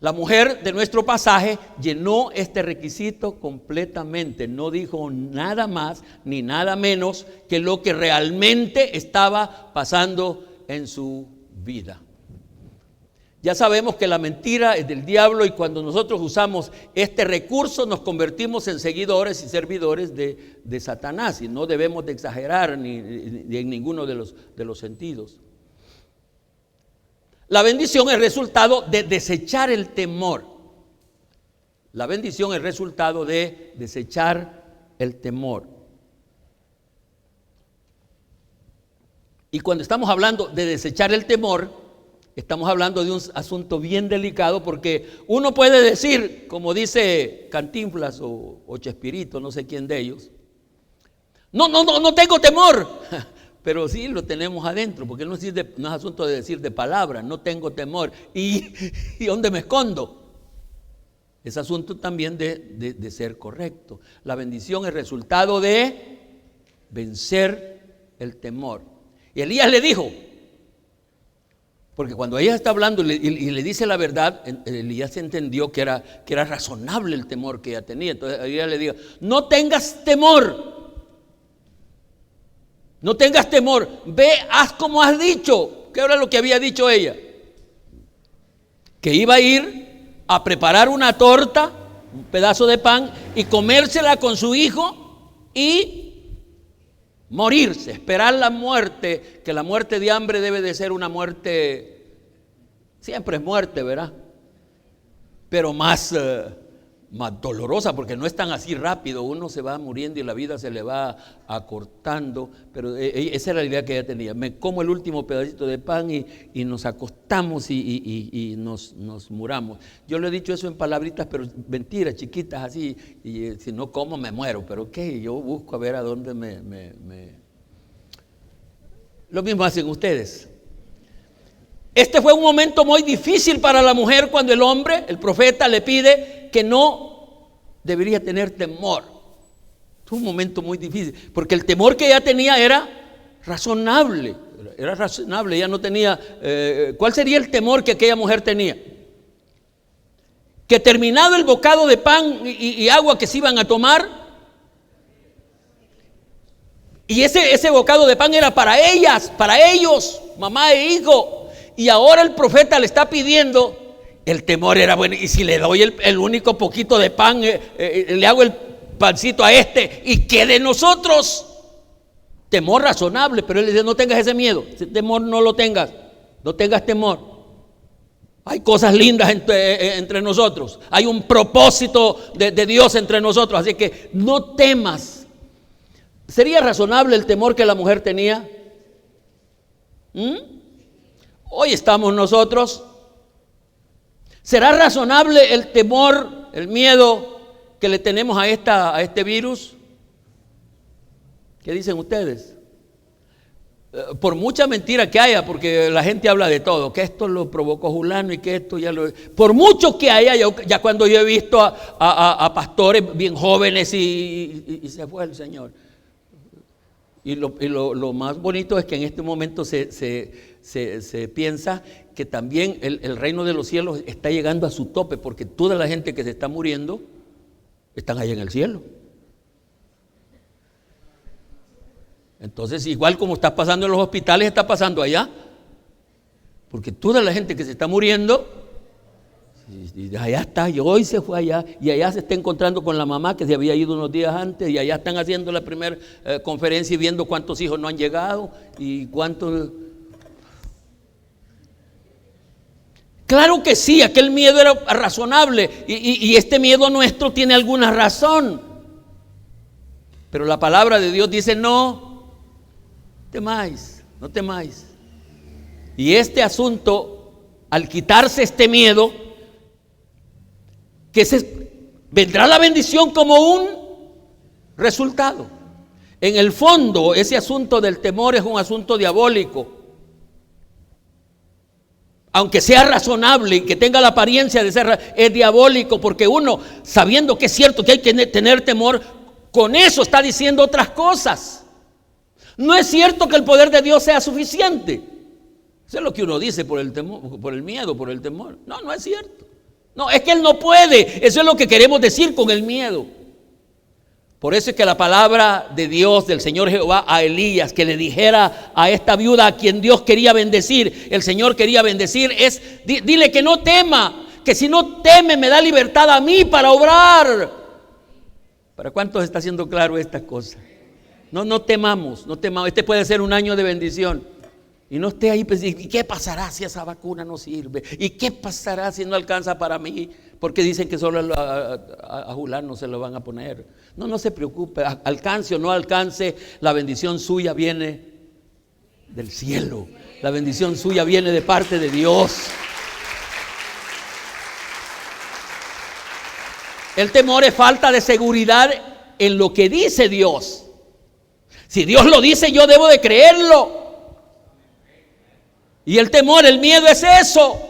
La mujer de nuestro pasaje llenó este requisito completamente. No dijo nada más ni nada menos que lo que realmente estaba pasando en su vida. Ya sabemos que la mentira es del diablo, y cuando nosotros usamos este recurso nos convertimos en seguidores y servidores de Satanás, y no debemos de exagerar ni en ninguno de los sentidos. La bendición es resultado de desechar el temor. La bendición es resultado de desechar el temor. Y cuando estamos hablando de desechar el temor, estamos hablando de un asunto bien delicado, porque uno puede decir, como dice Cantinflas o Chespirito, no sé quién de ellos, no tengo temor. Pero sí lo tenemos adentro, porque no es asunto de decir de palabras, no tengo temor. ¿Y dónde me escondo? Es asunto también de ser correcto. La bendición es resultado de vencer el temor. Y Elías le dijo, porque cuando ella está hablando y le dice la verdad, Elías entendió que era razonable el temor que ella tenía. Entonces Elías le dijo, no tengas temor. No tengas temor, ve, haz como has dicho. ¿Qué era lo que había dicho ella? Que iba a ir a preparar una torta, un pedazo de pan, y comérsela con su hijo y morirse, esperar la muerte, que la muerte de hambre debe de ser una muerte, siempre es muerte, ¿verdad? Pero más dolorosa, porque no es tan así rápido, uno se va muriendo y la vida se le va acortando, pero esa era la idea que ella tenía. Me como el último pedacito de pan y nos acostamos y nos muramos. Yo le he dicho eso en palabritas, pero mentiras chiquitas así, y si no como me muero, pero ¿qué? Yo busco a ver a dónde Lo mismo hacen ustedes. Este fue un momento muy difícil para la mujer, cuando el hombre, el profeta, le pide que no debería tener temor. Fue un momento muy difícil, porque el temor que ella tenía era razonable. Ella no tenía. ¿Cuál sería el temor que aquella mujer tenía? Que terminado el bocado de pan y agua que se iban a tomar, y ese bocado de pan era para ellas, para ellos, mamá e hijo. Y ahora el profeta le está pidiendo, el temor era bueno, y si le doy el único poquito de pan, le hago el pancito a ¿y qué de nosotros? Temor razonable, pero él le dice, no tengas ese miedo, ese temor no lo tengas, no tengas temor. Hay cosas lindas entre nosotros, hay un propósito de Dios entre nosotros, así que no temas. ¿Sería razonable el temor que la mujer tenía? Hoy estamos nosotros. ¿Será razonable el temor, el miedo que le tenemos a este virus? ¿Qué dicen ustedes? Por mucha mentira que haya, porque la gente habla de todo, que esto lo provocó fulano y que esto ya lo... Por mucho que haya, ya cuando yo he visto a pastores bien jóvenes y se fue el Señor. Y lo más bonito es que en este momento se piensa que también el reino de los cielos está llegando a su tope, porque toda la gente que se está muriendo están allá en el cielo. Entonces, igual como está pasando en los hospitales, está pasando allá, porque toda la gente que se está muriendo, y allá está, y hoy se fue allá, y allá se está encontrando con la mamá que se había ido unos días antes, y allá están haciendo la primera conferencia y viendo cuántos hijos no han llegado y cuántos. Claro que sí, aquel miedo era razonable, y este miedo nuestro tiene alguna razón, pero la palabra de Dios dice: no temáis, no temáis. Y este asunto, al quitarse este miedo, vendrá la bendición como un resultado. En el fondo, ese asunto del temor es un asunto diabólico. Aunque sea razonable y que tenga la apariencia de ser, es diabólico, porque uno, sabiendo que es cierto que hay que tener temor, con eso está diciendo otras cosas. No es cierto que el poder de Dios sea suficiente. Eso es lo que uno dice por el temor, por el miedo, por el temor. No, no es cierto. No, es que él no puede. Eso es lo que queremos decir con el miedo. Por eso es que la palabra de Dios, del Señor Jehová a Elías, que le dijera a esta viuda a quien Dios quería bendecir, el Señor quería bendecir, es dile que no tema, que si no teme me da libertad a mí para obrar. ¿Para cuántos está siendo claro esta cosa? No temamos, no temamos. Este puede ser un año de bendición. Y no esté ahí pensando, ¿y qué pasará si esa vacuna no sirve? ¿Y qué pasará si no alcanza para mí? Porque dicen que solo a Julán no se lo van a poner. No se preocupe, alcance o no alcance, la bendición suya viene del cielo. La bendición suya viene de parte de Dios. El temor es falta de seguridad en lo que dice Dios. Si Dios lo dice, yo debo de creerlo. Y el temor, el miedo es eso.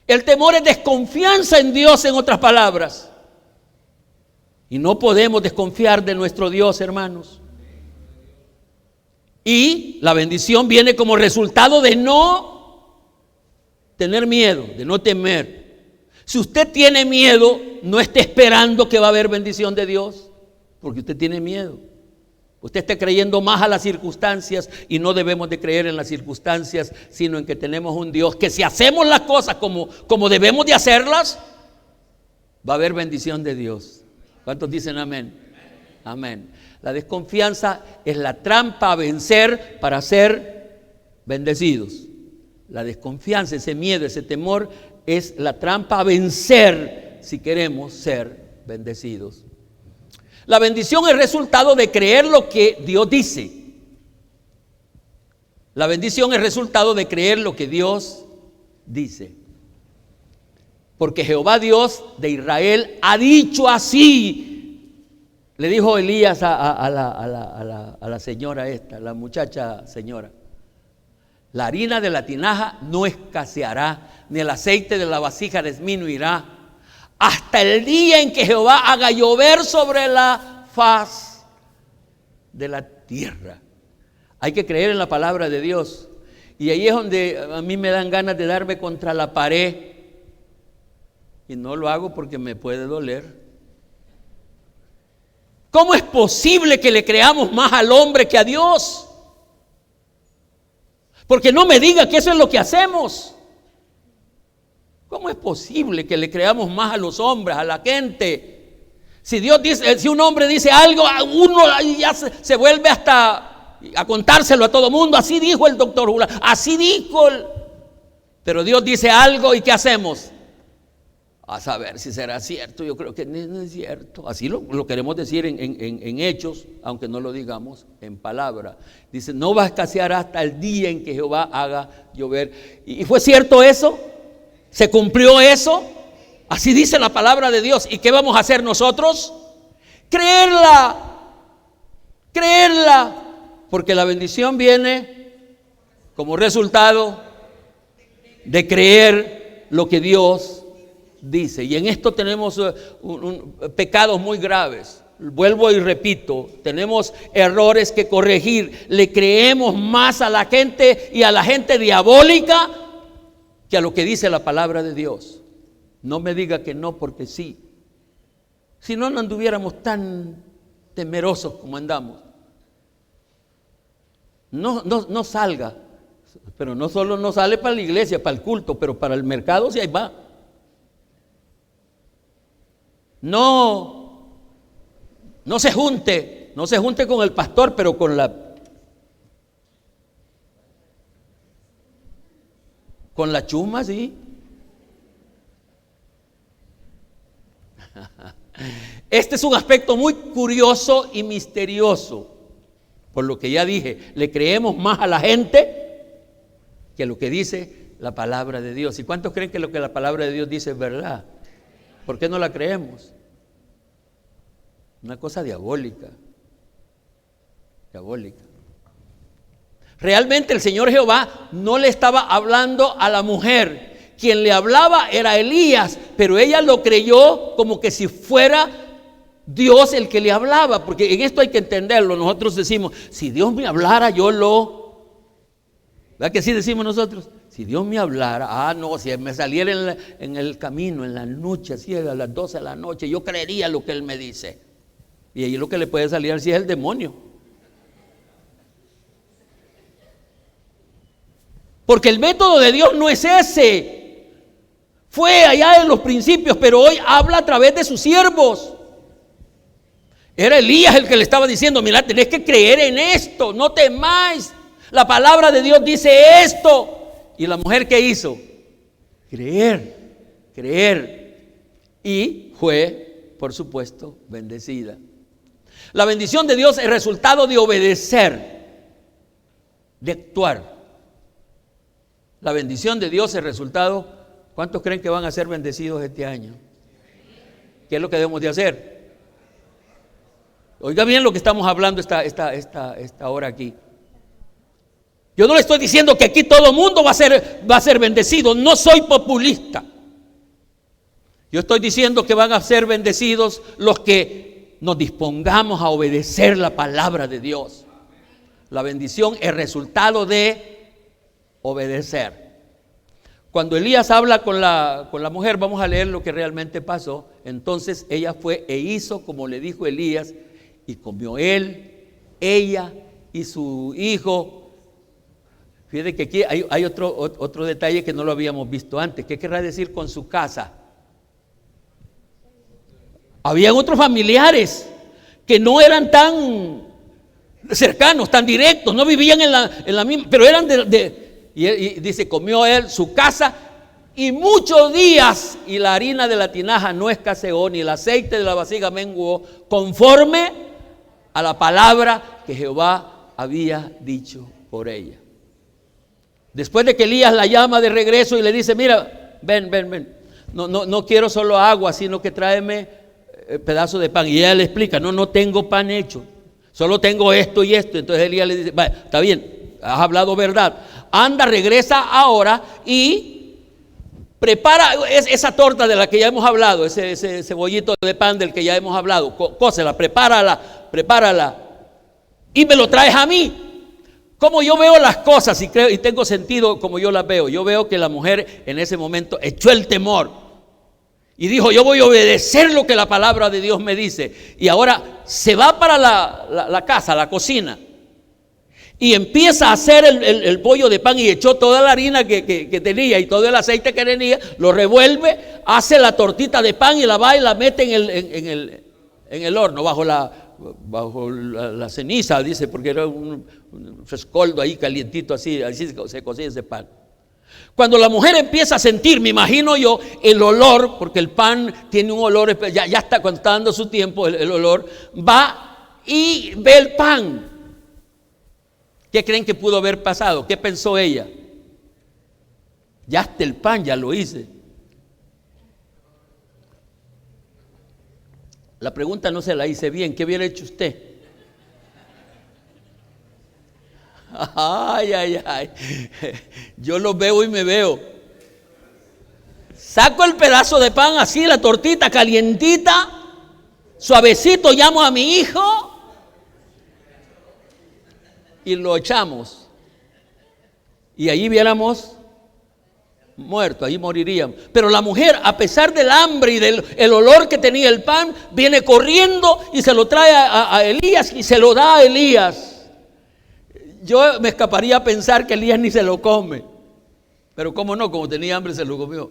El temor es desconfianza en Dios, en otras palabras. Y no podemos desconfiar de nuestro Dios, hermanos. Y la bendición viene como resultado de no tener miedo, de no temer. Si usted tiene miedo, no esté esperando que va a haber bendición de Dios, porque usted tiene miedo. Usted está creyendo más a las circunstancias y no debemos de creer en las circunstancias, sino en que tenemos un Dios que si hacemos las cosas como debemos de hacerlas, va a haber bendición de Dios. ¿Cuántos dicen amén? Amén. La desconfianza es la trampa a vencer para ser bendecidos. La desconfianza, ese miedo, ese temor es la trampa a vencer si queremos ser bendecidos. La bendición es resultado de creer lo que Dios dice. La bendición es resultado de creer lo que Dios dice. Porque Jehová Dios de Israel ha dicho así. Le dijo Elías a la señora esta, la muchacha señora. La harina de la tinaja no escaseará, ni el aceite de la vasija disminuirá, hasta el día en que Jehová haga llover sobre la faz de la tierra. Hay que creer en la palabra de Dios. Y ahí es donde a mí me dan ganas de darme contra la pared. Y no lo hago porque me puede doler. ¿Cómo es posible que le creamos más al hombre que a Dios? Porque no me diga que eso es lo que hacemos. ¿Cómo es posible que le creamos más a los hombres, a la gente? Si Dios dice, si un hombre dice algo, uno ya se vuelve hasta a contárselo a todo mundo. Así dijo el doctor Julán, así dijo. Pero Dios dice algo y ¿qué hacemos? A saber si será cierto. Yo creo que no es cierto. Así lo queremos decir en hechos, aunque no lo digamos en palabra. Dice, no va a escasear hasta el día en que Jehová haga llover. ¿Y fue cierto eso? ¿Se cumplió eso? Así dice la palabra de Dios. ¿Y qué vamos a hacer nosotros? Creerla. Creerla. Porque la bendición viene como resultado de creer lo que Dios dice. Y en esto tenemos pecados muy graves. Vuelvo y repito, tenemos errores que corregir. Le creemos más a la gente y a la gente diabólica que a lo que dice la palabra de Dios. No me diga que no, porque sí. Si no, no anduviéramos tan temerosos como andamos. No salga. Pero no solo no sale para la iglesia, para el culto, pero para el mercado sí ahí va. No se junte con el pastor, pero con la chuma, sí. Este es un aspecto muy curioso y misterioso. Por lo que ya dije, le creemos más a la gente que lo que dice la palabra de Dios. ¿Y cuántos creen que lo que la palabra de Dios dice es verdad? ¿Por qué no la creemos? Una cosa diabólica. Diabólica. Realmente el Señor Jehová no le estaba hablando a la mujer. Quien le hablaba era Elías, pero ella lo creyó como que si fuera Dios el que le hablaba, porque en esto hay que entenderlo. Nosotros decimos, si Dios me hablara, yo lo ¿Verdad que así decimos nosotros? Si Dios me hablara, no, si me saliera en el camino, en la noche, así a las 12 de la noche, yo creería lo que Él me dice. Y ahí lo que le puede salir así es el demonio. Porque el método de Dios no es ese. Fue allá en los principios, pero hoy habla a través de sus siervos. Era Elías el que le estaba diciendo, mira, tenés que creer en esto, no temáis. La palabra de Dios dice esto. ¿Y la mujer qué hizo? Creer. Y fue, por supuesto, bendecida. La bendición de Dios es resultado de obedecer, de actuar. La bendición de Dios es resultado. ¿Cuántos creen que van a ser bendecidos este año? ¿Qué es lo que debemos de hacer? Oiga bien lo que estamos hablando esta hora aquí. Yo no le estoy diciendo que aquí todo el mundo va a ser bendecido. No soy populista. Yo estoy diciendo que van a ser bendecidos los que nos dispongamos a obedecer la palabra de Dios. La bendición es resultado de obedecer. Cuando Elías habla con la mujer, vamos a leer lo que realmente pasó. Entonces ella fue e hizo como le dijo Elías, y comió él, ella y su hijo. Fíjate que aquí hay otro detalle que no lo habíamos visto antes. ¿Qué querrá decir con su casa? Habían otros familiares que no eran tan cercanos, tan directos, no vivían en la misma, pero eran y dice, comió él su casa y muchos días, y la harina de la tinaja no escaseó, ni el aceite de la vasija menguó, conforme a la palabra que Jehová había dicho por ella. Después de que Elías la llama de regreso y le dice, mira, ven, no quiero solo agua, sino que tráeme pedazo de pan. Y ella le explica, no tengo pan hecho, solo tengo esto y esto. Entonces Elías le dice, está bien, has hablado verdad, anda, regresa ahora y prepara esa torta de la que ya hemos hablado, ese cebollito de pan del que ya hemos hablado, cócela, prepárala y me lo traes a mí. Como yo veo las cosas y creo y tengo sentido como yo las veo, yo veo que la mujer en ese momento echó el temor y dijo, yo voy a obedecer lo que la palabra de Dios me dice. Y ahora se va para la casa, la cocina, y empieza a hacer el pollo de pan, y echó toda la harina que tenía y todo el aceite que tenía, lo revuelve, hace la tortita de pan y la va y la mete en el horno, bajo la ceniza, dice, porque era un rescoldo ahí calientito, así se cocía ese pan. Cuando la mujer empieza a sentir, me imagino yo, el olor, porque el pan tiene un olor, ya está, cuando está dando su tiempo, el olor, va y ve el pan. ¿Qué creen que pudo haber pasado? ¿Qué pensó ella? Ya hasta el pan ya lo hice. La pregunta no se la hice bien. ¿Qué hubiera hecho usted? Ay. Yo lo veo y me veo. Saco el pedazo de pan así, la tortita calientita, suavecito, llamo a mi hijo y lo echamos. Y allí viéramos muerto, ahí moriríamos. Pero la mujer, a pesar del hambre y del olor que tenía el pan, viene corriendo y se lo trae a Elías y se lo da a Elías. Yo me escaparía a pensar que Elías ni se lo come, pero cómo no, como tenía hambre se lo comió.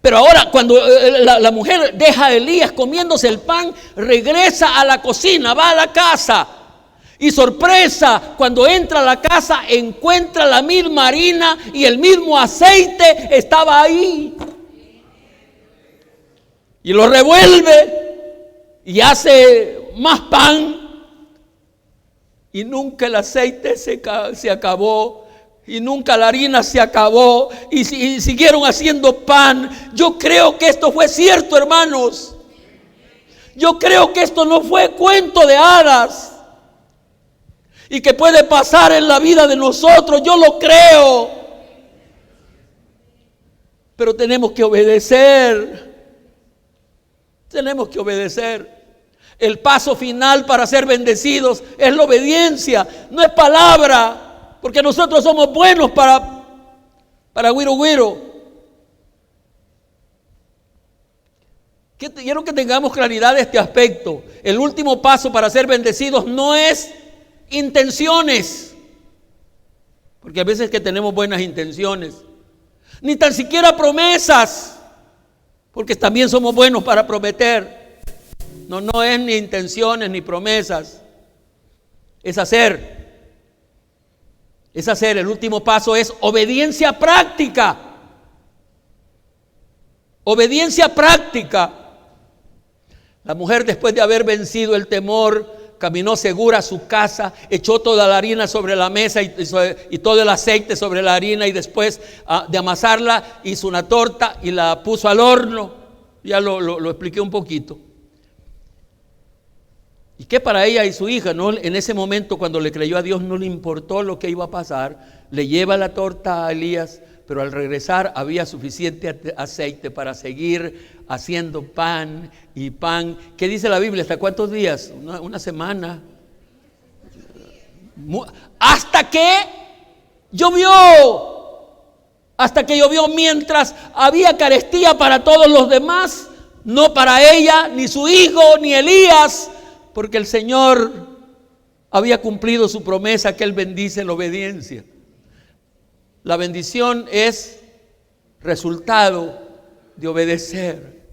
Pero ahora cuando la mujer deja a Elías comiéndose el pan, regresa a la cocina, va a la casa. Y sorpresa, cuando entra a la casa encuentra la misma harina y el mismo aceite estaba ahí. Y lo revuelve y hace más pan. Y nunca el aceite se acabó. Y nunca la harina se acabó. Y siguieron haciendo pan. Yo creo que esto fue cierto, hermanos. Yo creo que esto no fue cuento de hadas. Y que puede pasar en la vida de nosotros, yo lo creo. Pero tenemos que obedecer. Tenemos que obedecer. El paso final para ser bendecidos es la obediencia, no es palabra, porque nosotros somos buenos para güiro. Quiero que tengamos claridad de este aspecto. El último paso para ser bendecidos no es intenciones, porque a veces que tenemos buenas intenciones, ni tan siquiera promesas, porque también somos buenos para prometer. No es ni intenciones ni promesas, es hacer. El último paso es obediencia práctica. Obediencia práctica. La mujer, después de haber vencido el temor, caminó segura a su casa, echó toda la harina sobre la mesa y todo el aceite sobre la harina, y después de amasarla hizo una torta y la puso al horno. Ya lo expliqué un poquito. Y que para ella y su hija, ¿no? En ese momento, cuando le creyó a Dios, no le importó lo que iba a pasar. Le lleva la torta a Elías, pero al regresar había suficiente aceite para seguir haciendo pan y pan. ¿Qué dice la Biblia? ¿Hasta cuántos días? Una semana. Hasta que llovió. Hasta que llovió, mientras había carestía para todos los demás, no para ella, ni su hijo, ni Elías, porque el Señor había cumplido su promesa que Él bendice la obediencia. La bendición es resultado de obedecer.